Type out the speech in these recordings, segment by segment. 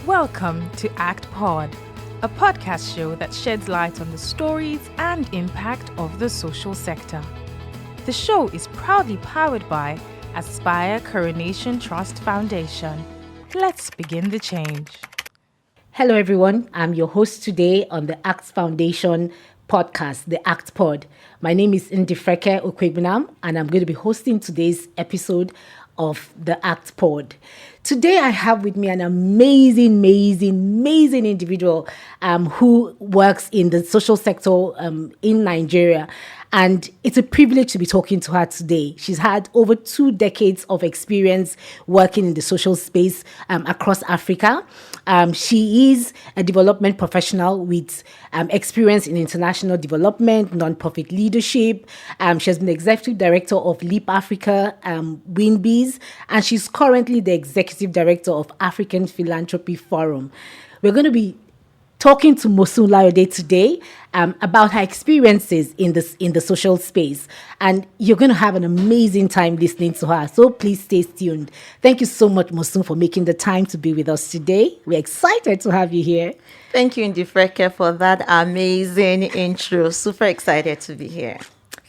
Welcome to ACTPod, a podcast show that sheds light on the stories and impact of the social sector. The show is proudly powered by Aspire Coronation Trust Foundation. Let's begin the change. Hello, everyone. I'm your host today on the ACT Foundation podcast, the ACTPod. My name is Ndifreke Okwegbunam, and I'm going to be hosting today's episode of the ACTPod. Today, I have with me an amazing individual who works in the social sector in Nigeria. And it's a privilege to be talking to her today. She's had over 2 decades of experience working in the social space across Africa. She is a development professional with experience in international development, nonprofit leadership. She has been the executive director of Leap Africa, WinBees, and she's currently the executive director of African Philanthropy Forum. We're going to be talking to Mosun Layode today about her experiences in the social space, and you're going to have an amazing time listening to her. So please stay tuned. Thank you so much, Mosun, for making the time to be with us today. We're excited to have you here. Thank you, Ndifreke, for that amazing intro. Super excited to be here.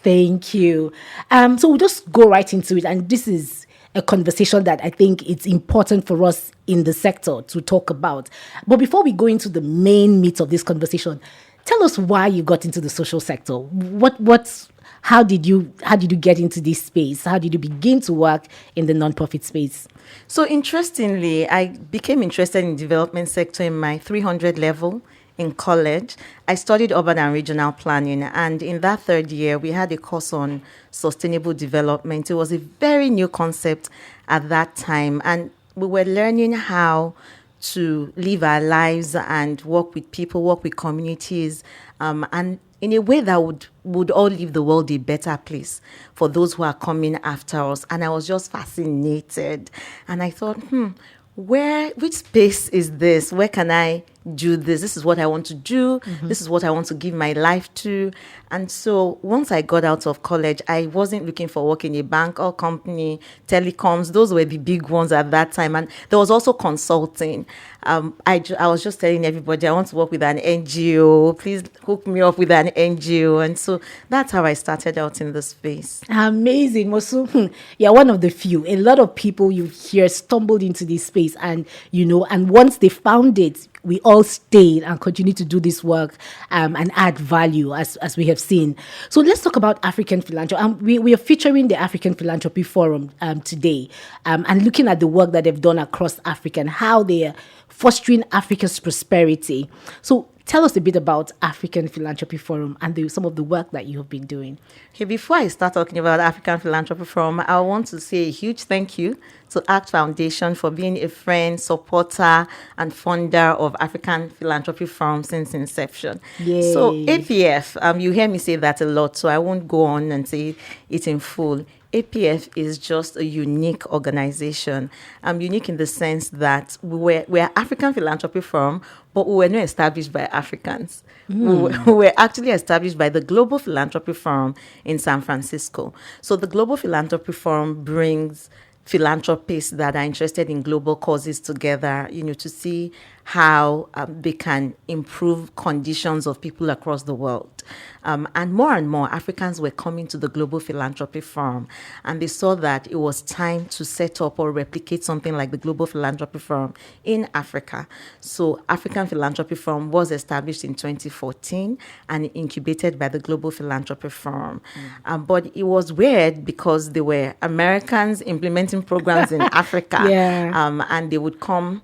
Thank you. So we'll just go right into it, and this is a conversation that I think it's important for us in the sector to talk about. But before we go into the main meat of this conversation, tell us why you got into the social sector. How did you get into this space? How did you begin to work in the nonprofit space? So interestingly, I became interested in the development sector in my 300 level in college. I studied urban and regional planning, and in that third year, we had a course on sustainable development. It was a very new concept at that time, and we were learning how to live our lives and work with people, work with communities, and in a way that would all leave the world a better place for those who are coming after us. And I was just fascinated, and I thought, which space is this? Where can I do this? This is what I want to do. Mm-hmm. This is what I want to give my life to. And so once I got out of college, I wasn't looking for work in a bank or company, telecoms. Those were the big ones at that time. And there was also consulting. I was just telling everybody, I want to work with an NGO. Please hook me up with an NGO. And so that's how I started out in this space. Amazing. Mosun, you're one of the few. A lot of people you hear stumbled into this space, and once they found it, we all stayed and continue to do this work and add value as we have seen. So let's talk about African philanthropy. We are featuring the African Philanthropy Forum today and looking at the work that they've done across Africa and how they are fostering Africa's prosperity. So tell us a bit about African Philanthropy Forum and some of the work that you have been doing. Okay, before I start talking about African Philanthropy Forum, I want to say a huge thank you to ACT Foundation for being a friend, supporter, and funder of African Philanthropy Forum since inception. Yay. So APF, you hear me say that a lot, so I won't go on and say it in full. APF is just a unique organization. Unique in the sense that we're African Philanthropy Forum, but we were not established by Africans. We were actually established by the Global Philanthropy Forum in San Francisco. So the Global Philanthropy Forum brings philanthropists that are interested in global causes together, to see how they can improve conditions of people across the world. And more Africans were coming to the Global Philanthropy Forum, and they saw that it was time to set up or replicate something like the Global Philanthropy Forum in Africa. So African Philanthropy Forum was established in 2014 and incubated by the Global Philanthropy Forum. But it was weird because they were Americans implementing programs in Africa, and they would come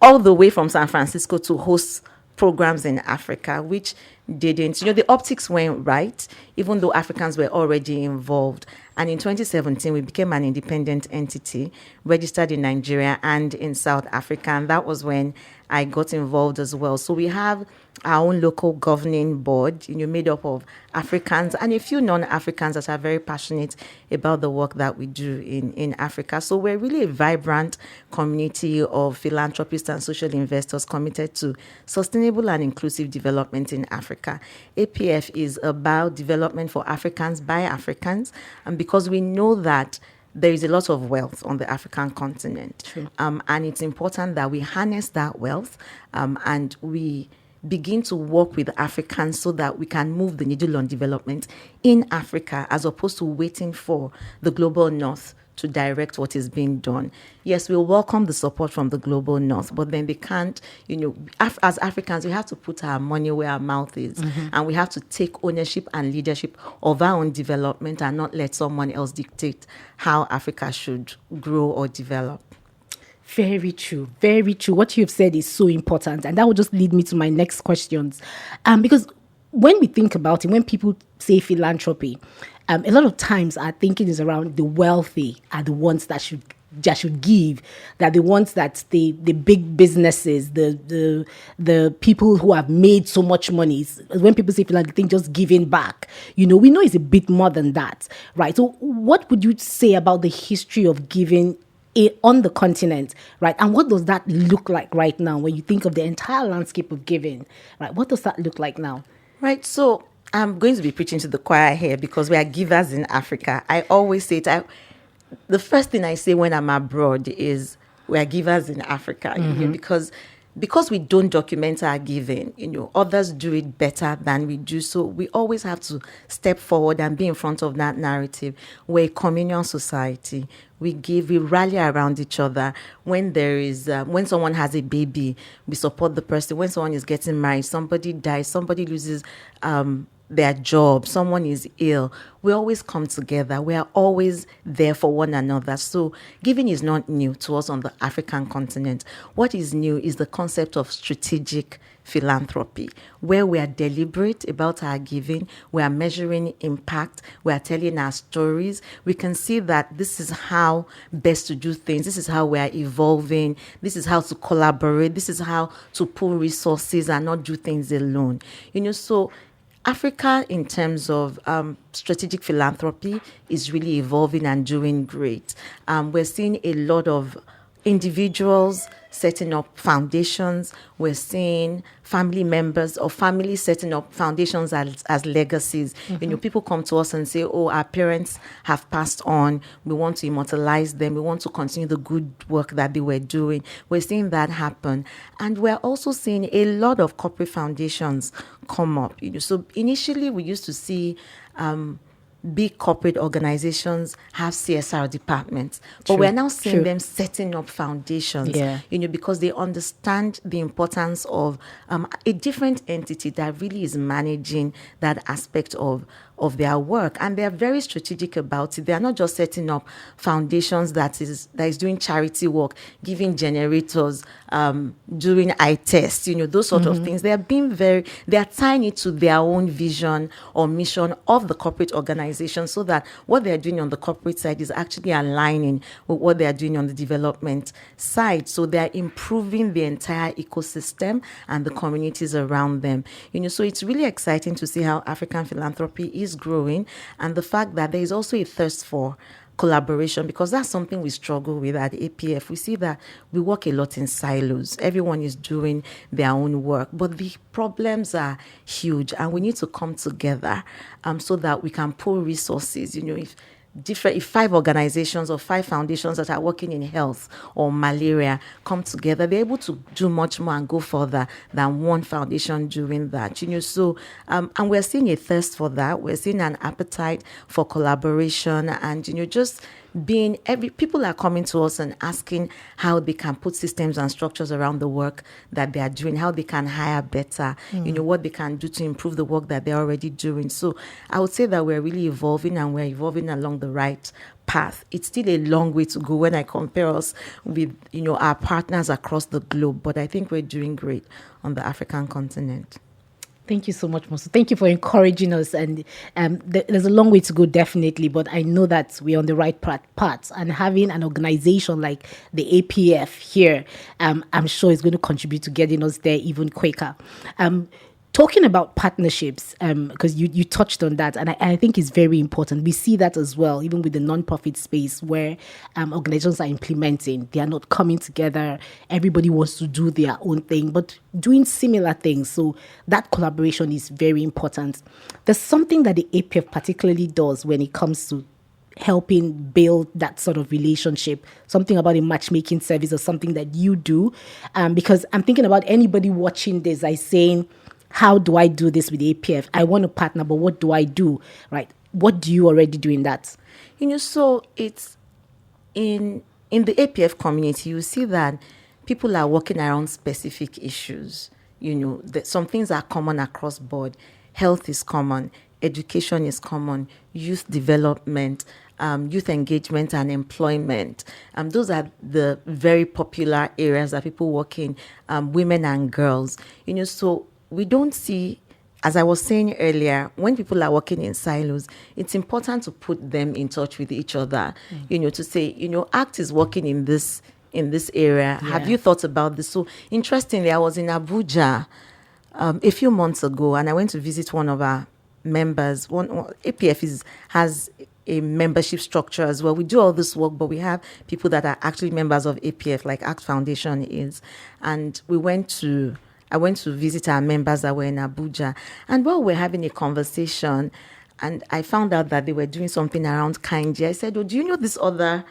all the way from San Francisco to host programs in Africa, which didn't, the optics weren't right, even though Africans were already involved. And in 2017, we became an independent entity, registered in Nigeria and in South Africa. And that was when I got involved as well. So we have our own local governing board, made up of Africans and a few non-Africans that are very passionate about the work that we do in Africa. So we're really a vibrant community of philanthropists and social investors committed to sustainable and inclusive development in Africa. APF is about development for Africans by Africans, and because we know that there is a lot of wealth on the African continent. True. And it's important that we harness that wealth and we begin to work with Africans so that we can move the needle on development in Africa, as opposed to waiting for the global north to direct what is being done. Yes, we welcome the support from the global north, but then they can't, as Africans, we have to put our money where our mouth is, and we have to take ownership and leadership of our own development and not let someone else dictate how Africa should grow or develop. Very true. Very true. What you've said is so important. And that will just lead me to my next questions. Because when we think about it, when people say philanthropy, a lot of times our thinking is around the wealthy are the ones that should give, that the ones that the big businesses, the people who have made so much money. When people say philanthropy, think just giving back. We know it's a bit more than that, right? So what would you say about the history of giving on the continent, right? And what does that look like right now when you think of the entire landscape of giving, right? What does that look like now? Right. So I'm going to be preaching to the choir here because we are givers in Africa. I always say it. The first thing I say when I'm abroad is we are givers in Africa, because we don't document our giving, others do it better than we do. So we always have to step forward and be in front of that narrative. We're a communal society. We give, we rally around each other. When there is, when someone has a baby, we support the person. When someone is getting married, somebody dies, somebody loses their job, someone is ill, we always come together. We are always there for one another. So giving is not new to us on the African continent. What is new is the concept of strategic philanthropy, where we are deliberate about our giving, we are measuring impact, we are telling our stories. We can see that this is how best to do things, this is how we are evolving, this is how to collaborate, this is how to pool resources and not do things alone. So Africa, in terms of strategic philanthropy, is really evolving and doing great. We're seeing a lot of individuals setting up foundations. We're seeing family members or families setting up foundations as legacies. People come to us and say, oh, our parents have passed on. We want to immortalize them. We want to continue the good work that they were doing. We're seeing that happen. And we're also seeing a lot of corporate foundations come up. So initially we used to see big corporate organizations have CSR departments, but we're now seeing them setting up foundations, because they understand the importance of a different entity that really is managing that aspect of their work, and they're very strategic about it. They are not just setting up foundations that is doing charity work, giving generators, doing eye tests, those sort of things. They are tying it to their own vision or mission of the corporate organization, so that what they're doing on the corporate side is actually aligning with what they're doing on the development side. So they're improving the entire ecosystem and the communities around them. So it's really exciting to see how African philanthropy is growing, and the fact that there is also a thirst for collaboration, because that's something we struggle with at APF. We see that we work a lot in silos. Everyone is doing their own work, but the problems are huge, and we need to come together so that we can pool resources. If 5 organizations or 5 foundations that are working in health or malaria come together, they're able to do much more and go further than one foundation doing that. So and we're seeing a thirst for that. We're seeing an appetite for collaboration, and just people are coming to us and asking how they can put systems and structures around the work that they are doing, how they can hire better, what they can do to improve the work that they're already doing. So I would say that we're really evolving, and we're evolving along the right path. It's still a long way to go when I compare us with, our partners across the globe, but I think we're doing great on the African continent. Thank you so much, Mosun. Thank you for encouraging us. And there's a long way to go, definitely, but I know that we're on the right path. And having an organization like the APF here, I'm sure is going to contribute to getting us there even quicker. Talking about partnerships, because you touched on that, and I think it's very important. We see that as well, even with the nonprofit space, where organizations are implementing. They are not coming together. Everybody wants to do their own thing, but doing similar things. So that collaboration is very important. There's something that the APF particularly does when it comes to helping build that sort of relationship, something about a matchmaking service or something that you do? Because I'm thinking about anybody watching this, saying, how do I do this with APF? I want to partner, but what do I do, right? What do you already do in that? So it's in the APF community, you see that people are working around specific issues. That some things are common across board. Health is common, education is common, youth development, youth engagement and employment. Those are the very popular areas that people work in, women and girls. So we don't see, as I was saying earlier, when people are working in silos, it's important to put them in touch with each other, to say, ACT is working in this area. Yeah. Have you thought about this? So interestingly, I was in Abuja a few months ago, and I went to visit one of our members. APF has a membership structure as well. We do all this work, but we have people that are actually members of APF, like ACT Foundation is. And I went to visit our members that were in Abuja. And while we're having a conversation, and I found out that they were doing something around Kainji, I said, do you know this other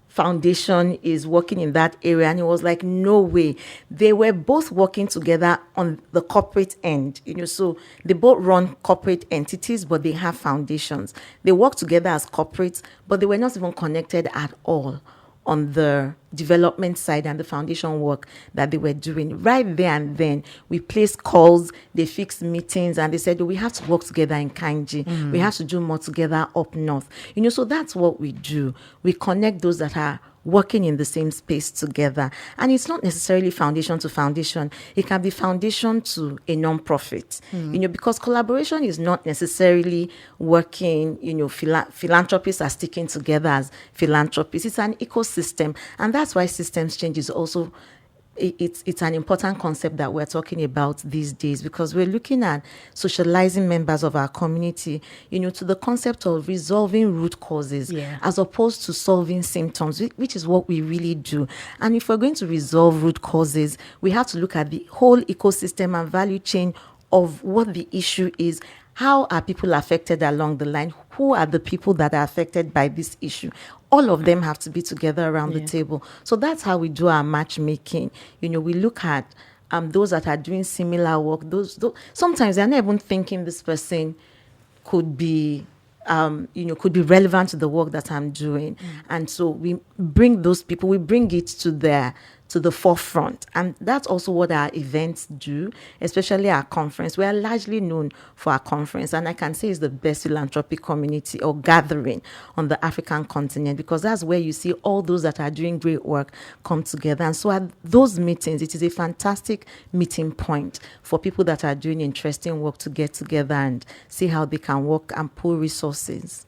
foundation is working in that area? And it was like, no way. They were both working together on the corporate end, so they both run corporate entities, but they have foundations. They work together as corporates, but they were not even connected at all on the development side and the foundation work that they were doing. Right there and then, we placed calls, they fixed meetings, and they said, we have to work together in Kainji. We have to do more together up north. So that's what we do. We connect those that are working in the same space together. And it's not necessarily foundation to foundation. It can be foundation to a non-profit, because collaboration is not necessarily working, philanthropists are sticking together as philanthropists. It's an ecosystem. And that's why systems change is also it's an important concept that we're talking about these days, because we're looking at socializing members of our community, to the concept of resolving root causes as opposed to solving symptoms, which is what we really do. And if we're going to resolve root causes, we have to look at the whole ecosystem and value chain of what the issue is. How are people affected along the line? Who are the people that are affected by this issue? All of them have to be together around the table. So that's how we do our matchmaking. We look at those that are doing similar work. Those sometimes they're not even thinking this person could be relevant to the work that I'm doing. And so we bring those people, we bring it to the forefront. And that's also what our events do, especially our conference. We are largely known for our conference, and I can say it's the best philanthropic community or gathering on the African continent, because that's where you see all those that are doing great work come together. And so at those meetings, it is a fantastic meeting point for people that are doing interesting work to get together and see how they can work and pool resources.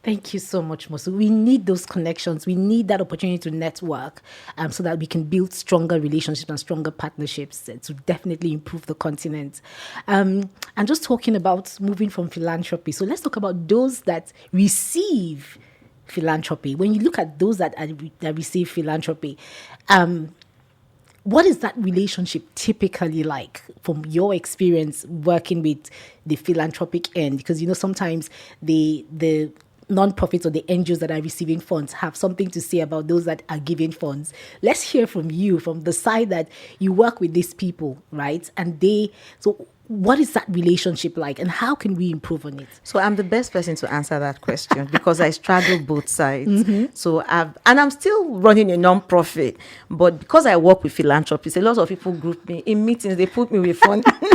Thank you so much, Mosun. We need those connections. We need that opportunity to network so that we can build stronger relationships and stronger partnerships to definitely improve the continent. And just talking about moving from philanthropy. So let's talk about those that receive philanthropy. When you look at those that receive philanthropy, what is that relationship typically like from your experience working with the philanthropic end? Because, sometimes the non-profits or the NGOs that are receiving funds have something to say about those that are giving funds. Let's hear from you, from the side that you work with these people, right? And so what is that relationship like, and how can we improve on it? So I'm the best person to answer that question because I straddle both sides. So I'm still running a non-profit, but because I work with philanthropists, a lot of people group me in meetings. They put me with funders.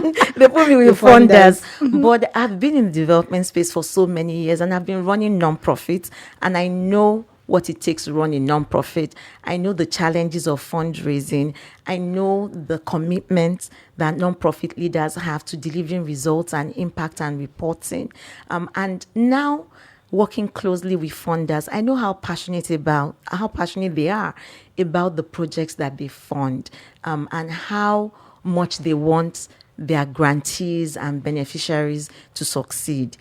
But I've been in the development space for so many years, and I've been running non-profits, and I know what it takes to run a non-profit. I know the challenges of fundraising. I know the commitment that non-profit leaders have to delivering results and impact and reporting. And now, working closely with funders, I know how passionate they are about the projects that they fund, and how much they want their grantees and beneficiaries to succeed.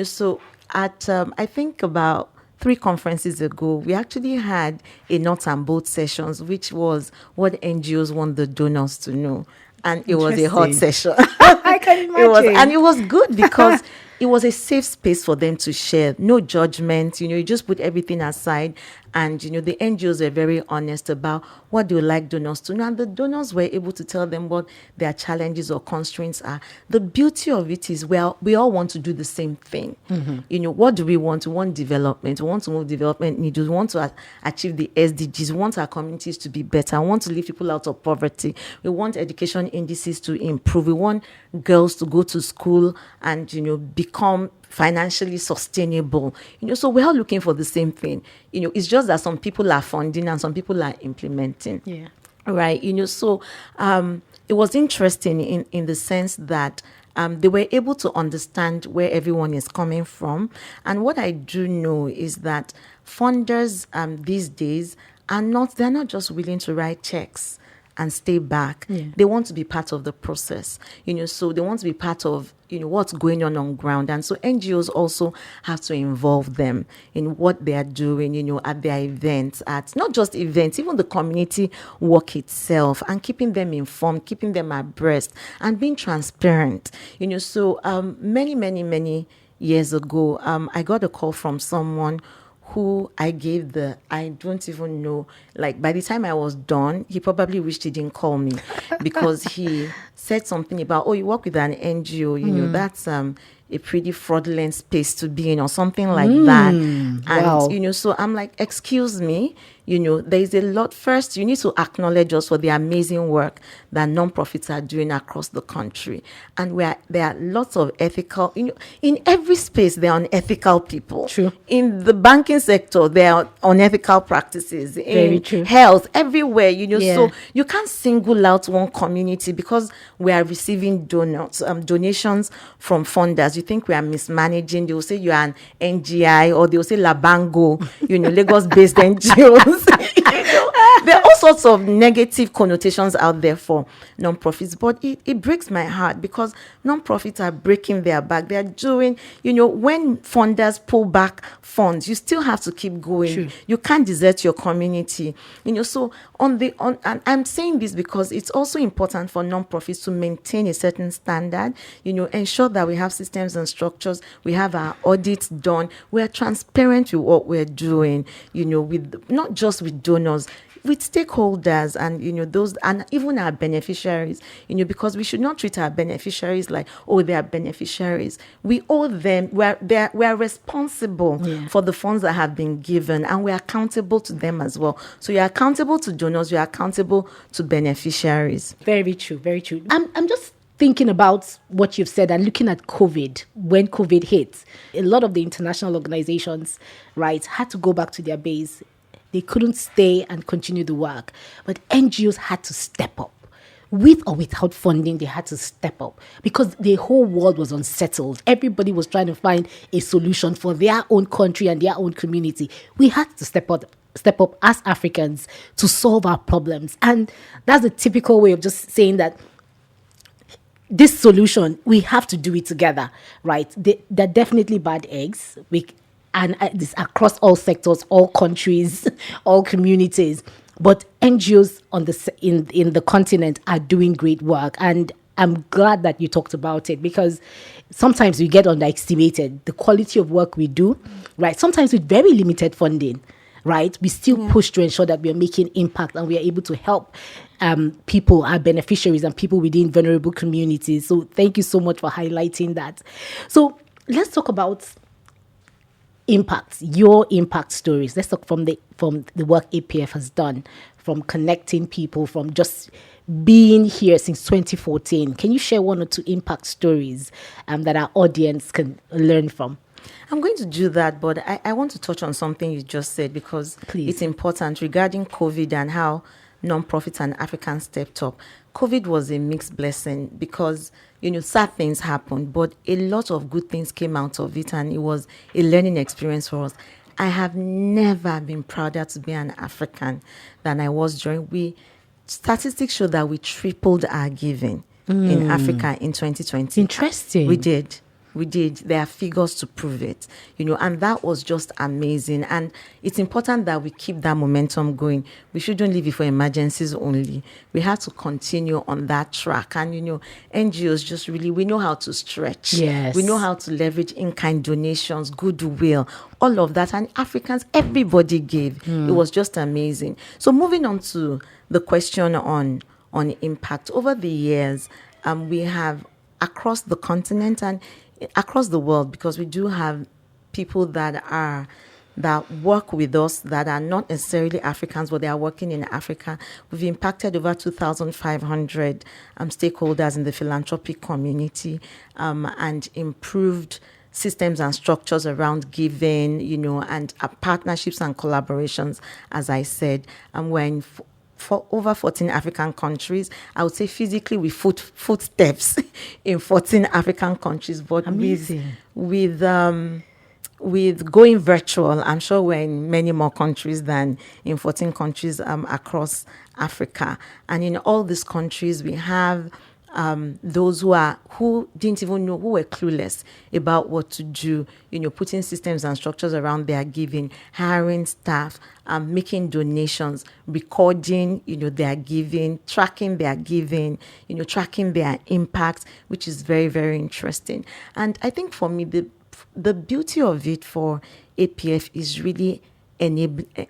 So at I think about 3 conferences ago, we actually had a nuts and bolts sessions, which was what NGOs want the donors to know. And it was a hot session. I can imagine. And it was good because it was a safe space for them to share. No judgment. You just put everything aside. And, the NGOs were very honest about what they would like donors to know. And the donors were able to tell them what their challenges or constraints are. The beauty of it is, well, we all want to do the same thing. What do we want? We want development. We want to move development needs. We want to achieve the SDGs. We want our communities to be better. We want to lift people out of poverty. We want education indices to improve. We want girls to go to school and, become financially sustainable. So we're all looking for the same thing. It's just that some people are funding and some people are implementing. Yeah. Right. So it was interesting in the sense that they were able to understand where everyone is coming from. And what I do know is that funders these days they're not just willing to write checks and stay back. Yeah. They want to be part of the process, so they want to be part of, what's going on ground. And so NGOs also have to involve them in what they are doing, at their events, at not just events, even the community work itself, and keeping them informed, keeping them abreast, and being transparent. So many years ago, I got a call from someone who I don't even know, like by the time I was done, he probably wished he didn't call me because he said something about, you work with an NGO, that's a pretty fraudulent space to be in or something like that. And, wow. So I'm like, excuse me, there's a lot. First, you need to acknowledge us for the amazing work that nonprofits are doing across the country. And there are lots of ethical, in every space, there are unethical people. True. In the banking sector, there are unethical practices. Very in true. Health, everywhere, Yeah. So you can't single out one community because we are receiving donations from funders. You think we are mismanaging. They will say you are an NGI, or they will say Labango, Lagos-based NGOs. There are all sorts of negative connotations out there for nonprofits, but it breaks my heart because nonprofits are breaking their back. They are doing, when funders pull back funds, you still have to keep going. True. You can't desert your community. So and I'm saying this because it's also important for nonprofits to maintain a certain standard, ensure that we have systems and structures, we have our audits done, we're transparent with what we're doing, with not just with donors, with stakeholders and those, and even our beneficiaries, because we should not treat our beneficiaries like, they are beneficiaries. We owe them. We are responsible for the funds that have been given, and we are accountable to them as well. So you're accountable to donors, you're accountable to beneficiaries. Very true, very true. I'm just thinking about what you've said and looking at COVID. When COVID hit, a lot of the international organizations, right, had to go back to their base. They couldn't stay and continue the work. But NGOs had to step up. With or without funding, they had to step up because the whole world was unsettled. Everybody was trying to find a solution for their own country and their own community. We had to step up as Africans to solve our problems. And that's a typical way of just saying that this solution, we have to do it together, right? They're definitely bad eggs. And this across all sectors, all countries, all communities. But NGOs in the continent are doing great work. And I'm glad that you talked about it because sometimes we get underestimated. The quality of work we do, right? Sometimes with very limited funding, right? We still push to ensure that we are making impact and we are able to help people, our beneficiaries and people within vulnerable communities. So thank you so much for highlighting that. So let's talk about impacts, your impact stories. Let's talk from the work APF has done, from connecting people, from just being here since 2014. Can you share one or two impact stories that our audience can learn from? I'm going to do that, but I want to touch on something you just said because Please. It's important regarding COVID and how nonprofits and Africans stepped up. COVID was a mixed blessing because, sad things happened, but a lot of good things came out of it, and it was a learning experience for us. I have never been prouder to be an African than I was during. Statistics show that we tripled our giving in Africa in 2020. Interesting. We did. We did. There are figures to prove it, and that was just amazing. And it's important that we keep that momentum going. We shouldn't leave it for emergencies only. We have to continue on that track. And, NGOs just really, we know how to stretch. Yes. We know how to leverage in-kind donations, goodwill, all of that. And Africans, everybody gave. It was just amazing. So moving on to the question on impact. Over the years, we have across the continent and across the world, because we do have people that work with us that are not necessarily Africans, but they are working in Africa. We've impacted over 2,500 stakeholders in the philanthropic community and improved systems and structures around giving, and partnerships and collaborations, as I said. And we're in for over 14 African countries. I would say physically we footsteps in 14 African countries, but with going virtual, I'm sure we're in many more countries than in 14 countries across Africa. And in all these countries, we have those who didn't even know, who were clueless about what to do, putting systems and structures around their giving, hiring staff, making donations, recording, their giving, tracking their giving, tracking their impact, which is very, very interesting. And I think for me, the beauty of it for APF is really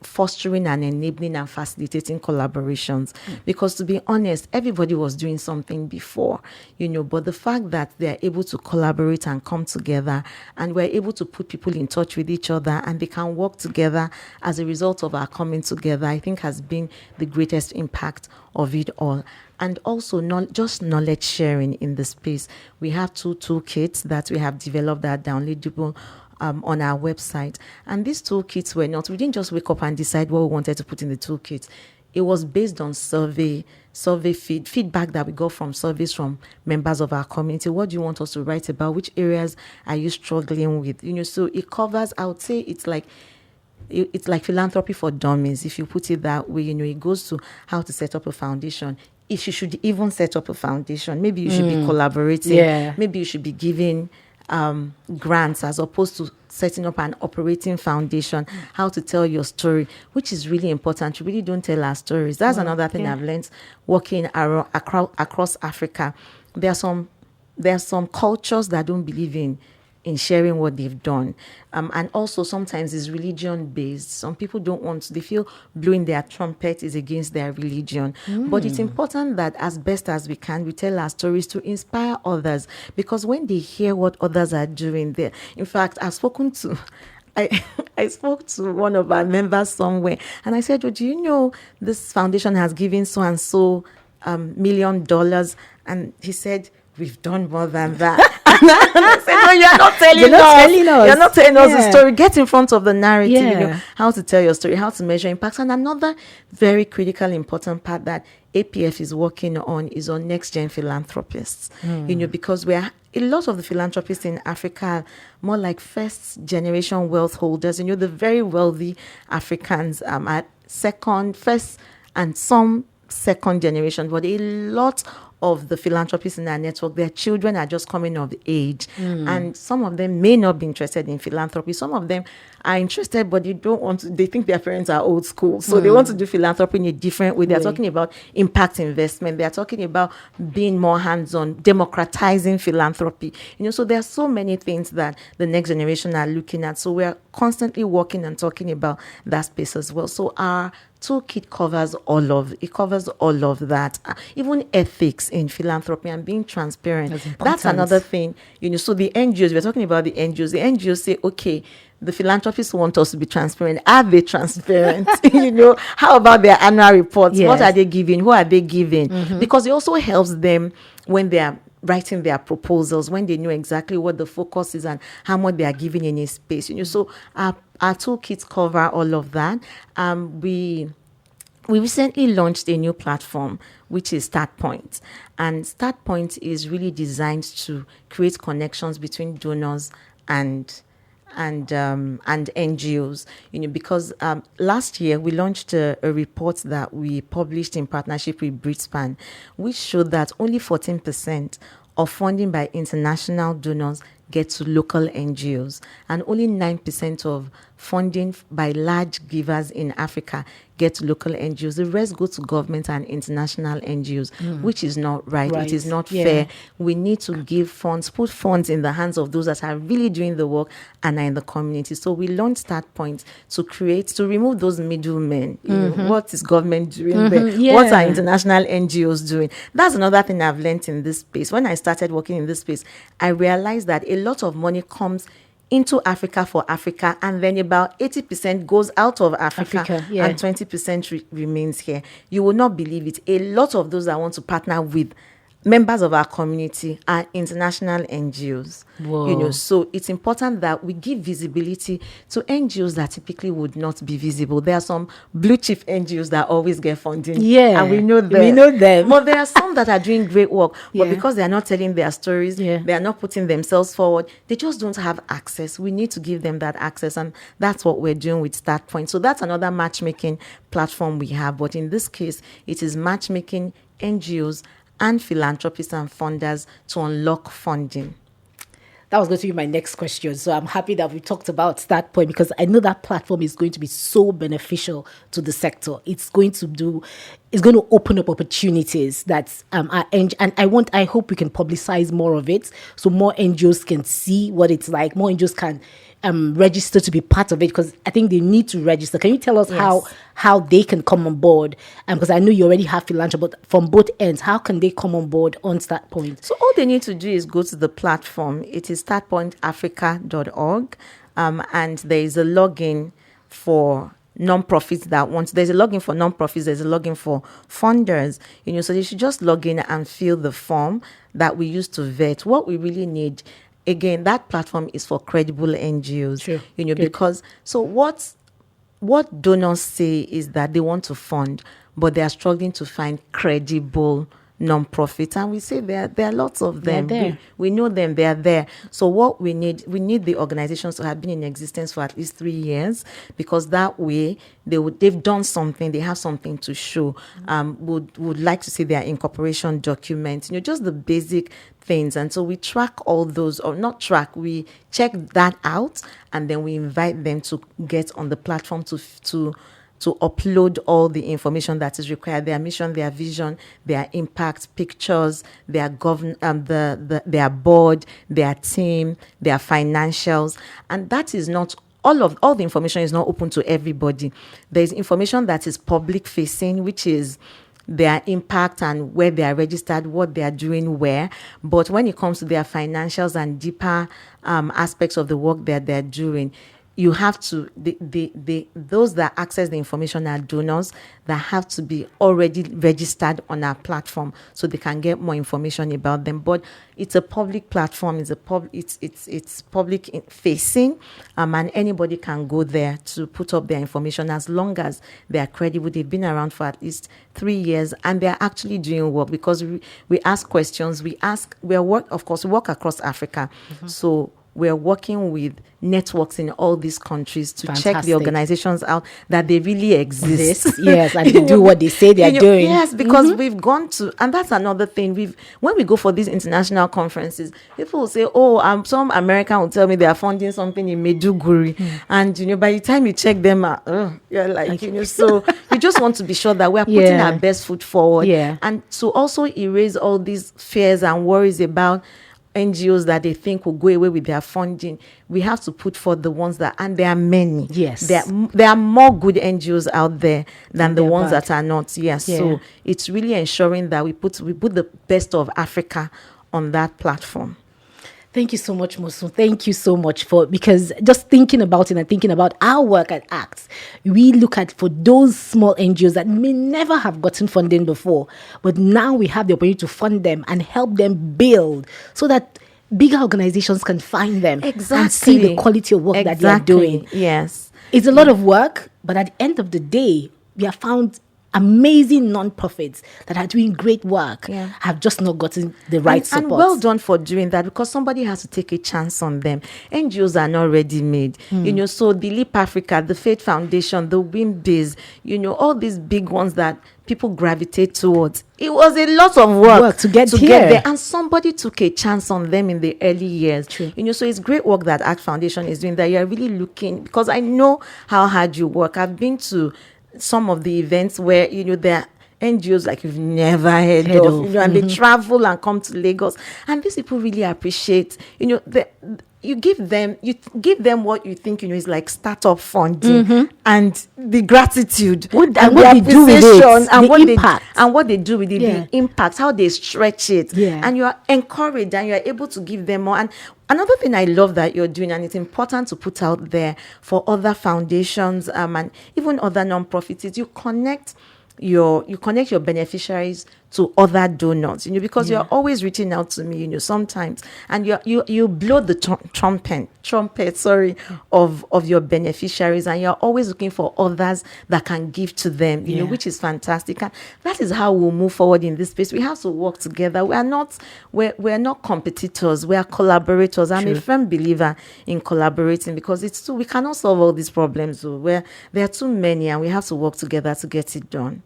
fostering and enabling and facilitating collaborations. Because to be honest, everybody was doing something before, but the fact that they're able to collaborate and come together, and we're able to put people in touch with each other and they can work together as a result of our coming together, I think has been the greatest impact of it all. And also not just knowledge sharing in the space. We have 2 toolkits that we have developed that are downloadable on our website. And these toolkits we didn't just wake up and decide what we wanted to put in the toolkit. It was based on survey feedback that we got from surveys from members of our community. What do you want us to write about? Which areas are you struggling with? So it covers, I would say it's like philanthropy for dummies, if you put it that way. It goes to how to set up a foundation. If you should even set up a foundation, maybe you should be collaborating. Yeah. Maybe you should be giving grants as opposed to setting up an operating foundation, how to tell your story, which is really important. We really don't tell our stories. That's another thing I've learned working across Africa. There are some cultures that don't believe in sharing what they've done. And also sometimes it's religion based. Some people they feel blowing their trumpet is against their religion. But it's important that as best as we can, we tell our stories to inspire others, because when they hear what others are doing there, in fact, I spoke to one of our members somewhere, and I said, do you know this foundation has given so and so $1 million? And he said, we've done more than that. And I said, no, you're not telling us. You're not telling us the story. Get in front of the narrative, how to tell your story, how to measure impacts. And another very critical, important part that APF is working on is on next Gen Philanthropists. Because a lot of the philanthropists in Africa are more like first generation wealth holders. The very wealthy Africans are first and some second generation, but a lot of the philanthropists in our network, their children are just coming of age. And some of them may not be interested in philanthropy. Some of them are interested, but they think their parents are old school. So they want to do philanthropy in a different way. They're talking about impact investment. They're talking about being more hands-on, democratizing philanthropy. So there are so many things that the next generation are looking at. So we're constantly working and talking about that space as well. So our toolkit covers all of that, even ethics in philanthropy and being transparent. That's another thing. So the NGOs, we're talking about the NGOs say, okay, the philanthropists want us to be transparent. Are they transparent? How about their annual reports? Yes. What are they giving? Who are they giving? Because it also helps them when they are writing their proposals, when they know exactly what the focus is and how much they are giving in a space. So our toolkits cover all of that. We recently launched a new platform, which is StartPoint. And StartPoint is really designed to create connections between donors and NGOs, because last year we launched a report that we published in partnership with Britspan, which showed that only 14% of funding by international donors get to local NGOs, and only 9% of funding by large givers in Africa get to local NGOs. The rest go to government and international NGOs, which is not right. It is not fair. We need to give funds, put funds in the hands of those that are really doing the work and are in the community. So we launched Start Point to remove those middlemen. You know, what is government doing there? What are international NGOs doing? That's another thing I've learned in this space. When I started working in this space, I realized that a lot of money comes into Africa for Africa, and then about 80% goes out of Africa and 20% remains here. You will not believe it. A lot of those that want to partner with members of our community are international NGOs. Whoa. You know, so it's important that we give visibility to NGOs that typically would not be visible. There are some blue chip NGOs that always get funding. Yeah. And we know them. We know them. But there are some that are doing great work. But because they are not telling their stories, Yeah. they are not putting themselves forward, they just don't have access. We need to give them that access. And that's what we're doing with Start Point. So that's another matchmaking platform we have. But in this case, it is matchmaking NGOs and philanthropists and funders to unlock funding. That was going to be my next question. So I'm happy that we talked about Start Point, because I know that platform is going to be so beneficial to the sector. It's going to open up opportunities that and I hope we can publicize more of it, so more NGOs can see what it's like. More NGOs can register to be part of it, because I think they need to register. Can you tell us how they can come on board? Because I know you already have philanthropy, but from both ends, how can they come on board on Start Point? So all they need to do is go to the platform. It is startpointafrica.org, and there is a login for non-profits there's a login for non-profits, there's a login for funders, you know, so they should just log in and fill the form that we use to vet. What we really need, again, that platform is for credible NGOs. Sure. You know, Good. because so what donors say is that they want to fund, but they are struggling to find credible non-profits, and we say there are lots of them. They're there. We know them, they are there. So what we need the organizations to have been in existence for at least 3 years, because that way they've done something, they have something to show. Would like to see their incorporation documents, you know, just the basic things. And so we track all those, or not track, we check that out, and then we invite them to get on the platform to upload all the information that is required: their mission, their vision, their impact, pictures, their their board, their team, their financials. And that is not all the information is not open to everybody. There is information that is public facing, which is their impact and where they are registered, what they are doing where. But when it comes to their financials and deeper aspects of the work that they're doing, you have to, those that access the information are donors that have to be already registered on our platform, so they can get more information about them. But it's a public platform, it's public facing, and anybody can go there to put up their information, as long as they are credible. They've been around for at least 3 years, and they're actually doing work, because we ask questions, we work across Africa. So we're working with networks in all these countries to check the organizations out, that they really exist. Yes, and they do what they say they're doing. Yes, because we've gone to, and that's another thing. When we go for these international conferences, people will say, some American will tell me they are funding something in Maiduguri. And, you know, by the time you check them out, you're like, you know, so we just want to be sure that we're putting our best foot forward. Yeah. And to also erase all these fears and worries about NGOs that they think will go away with their funding, we have to put forth the ones that, and there are many. Yes. There are more good NGOs out there than the ones bad. that are not. Yes. Yeah. So it's really ensuring that we put the best of Africa on that platform. Thank you so much, Mosun. Thank you so much because just thinking about it and thinking about our work at ACTS, we look at for those small NGOs that may never have gotten funding before, but now we have the opportunity to fund them and help them build so that bigger organizations can find them and see the quality of work that they are doing. Yes. It's a lot of work, but at the end of the day, we have found amazing non-profits that are doing great work have just not gotten the right support. And well done for doing that, because somebody has to take a chance on them. NGOs are not ready-made. So the Leap Africa, the Faith Foundation, the WIMBIZ, all these big ones that people gravitate towards. It was a lot of work to get there, and somebody took a chance on them in the early years. True. So it's great work that ACT Foundation is doing, that you're really looking, because I know how hard you work. I've been to some of the events where there are NGOs like you've never heard of, and they travel and come to Lagos, and these people really appreciate you give them what you think is like startup funding, and the gratitude and what they do with it, and the impact. what they do with it, the impact, how they stretch it, and you are encouraged and you are able to give them more. And another thing I love that you're doing, and it's important to put out there for other foundations and even other non-profits, is you connect your beneficiaries to other donors, because you're always reaching out to me, sometimes, and you blow the trumpet of your beneficiaries, and you're always looking for others that can give to them, which is fantastic. And that is how we'll move forward in this space. We have to work together. We're not competitors, we are collaborators. I'm a firm believer in collaborating, because we cannot solve all these problems where there are too many, and we have to work together to get it done.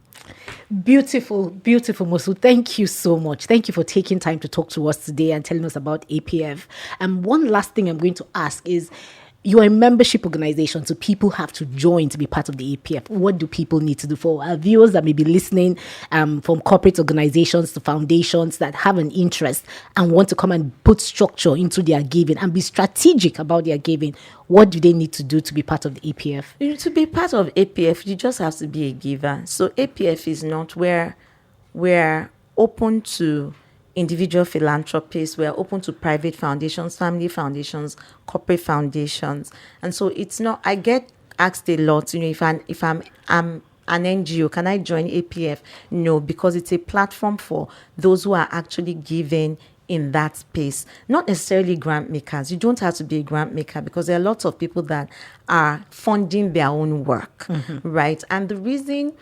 Beautiful, Mosun. Thank you so much. Thank you for taking time to talk to us today and telling us about APF. And one last thing I'm going to ask is, you're a membership organization, so people have to join to be part of the APF. What do people need to do? For our viewers that may be listening from corporate organizations to foundations that have an interest and want to come and put structure into their giving and be strategic about their giving, what do they need to do to be part of the APF? To be part of APF, you just have to be a giver. So APF is not where we're open to individual philanthropists, we're open to private foundations, family foundations, corporate foundations. And so it's not, I get asked a lot, if I'm an NGO, can I join APF? No, because it's a platform for those who are actually giving in that space, not necessarily grant makers. You don't have to be a grant maker, because there are lots of people that are funding their own work, right? And the reason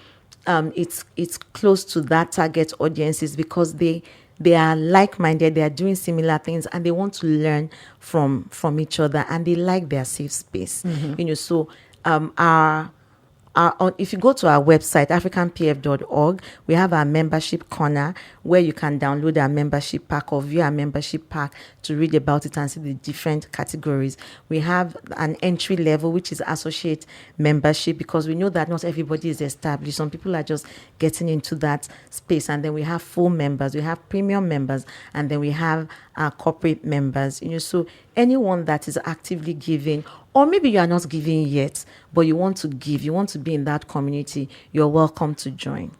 it's close to that target audience is because they are like-minded, they are doing similar things, and they want to learn from each other, and they like their safe space. So if you go to our website, africanpf.org, we have our membership corner where you can download our membership pack or view our membership pack to read about it and see the different categories. We have an entry level, which is associate membership, because we know that not everybody is established. Some people are just getting into that space. And then we have full members, we have premium members, and then we have our corporate members. So anyone that is actively giving, or maybe you are not giving yet, but you want to give, you want to be in that community, you're welcome to join.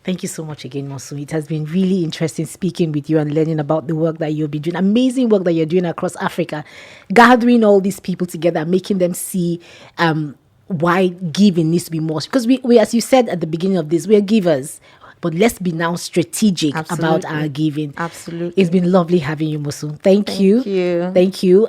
Thank you so much again, Mosun. It has been really interesting speaking with you and learning about the work that you'll be doing. Amazing work that you're doing across Africa, gathering all these people together, making them see why giving needs to be more. Because we, as you said at the beginning of this, we're givers. But let's be now strategic about our giving. Absolutely. It's been lovely having you, Mosun. Thank you. Thank you.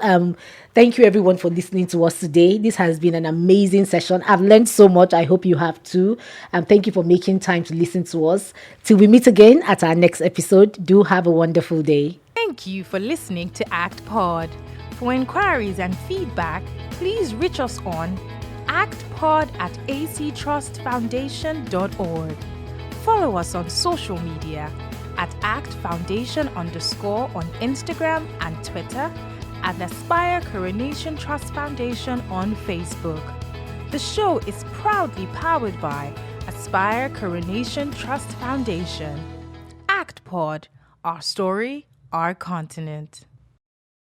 Thank you, everyone, for listening to us today. This has been an amazing session. I've learned so much. I hope you have too. Thank you for making time to listen to us. Till we meet again at our next episode, do have a wonderful day. Thank you for listening to ACTPod. For inquiries and feedback, please reach us on actpod@actrustfoundation.org. Follow us on social media at ACTFoundation_ on Instagram and Twitter, and Aspire Coronation Trust Foundation on Facebook. The show is proudly powered by Aspire Coronation Trust Foundation. ACTPod, our story, our continent.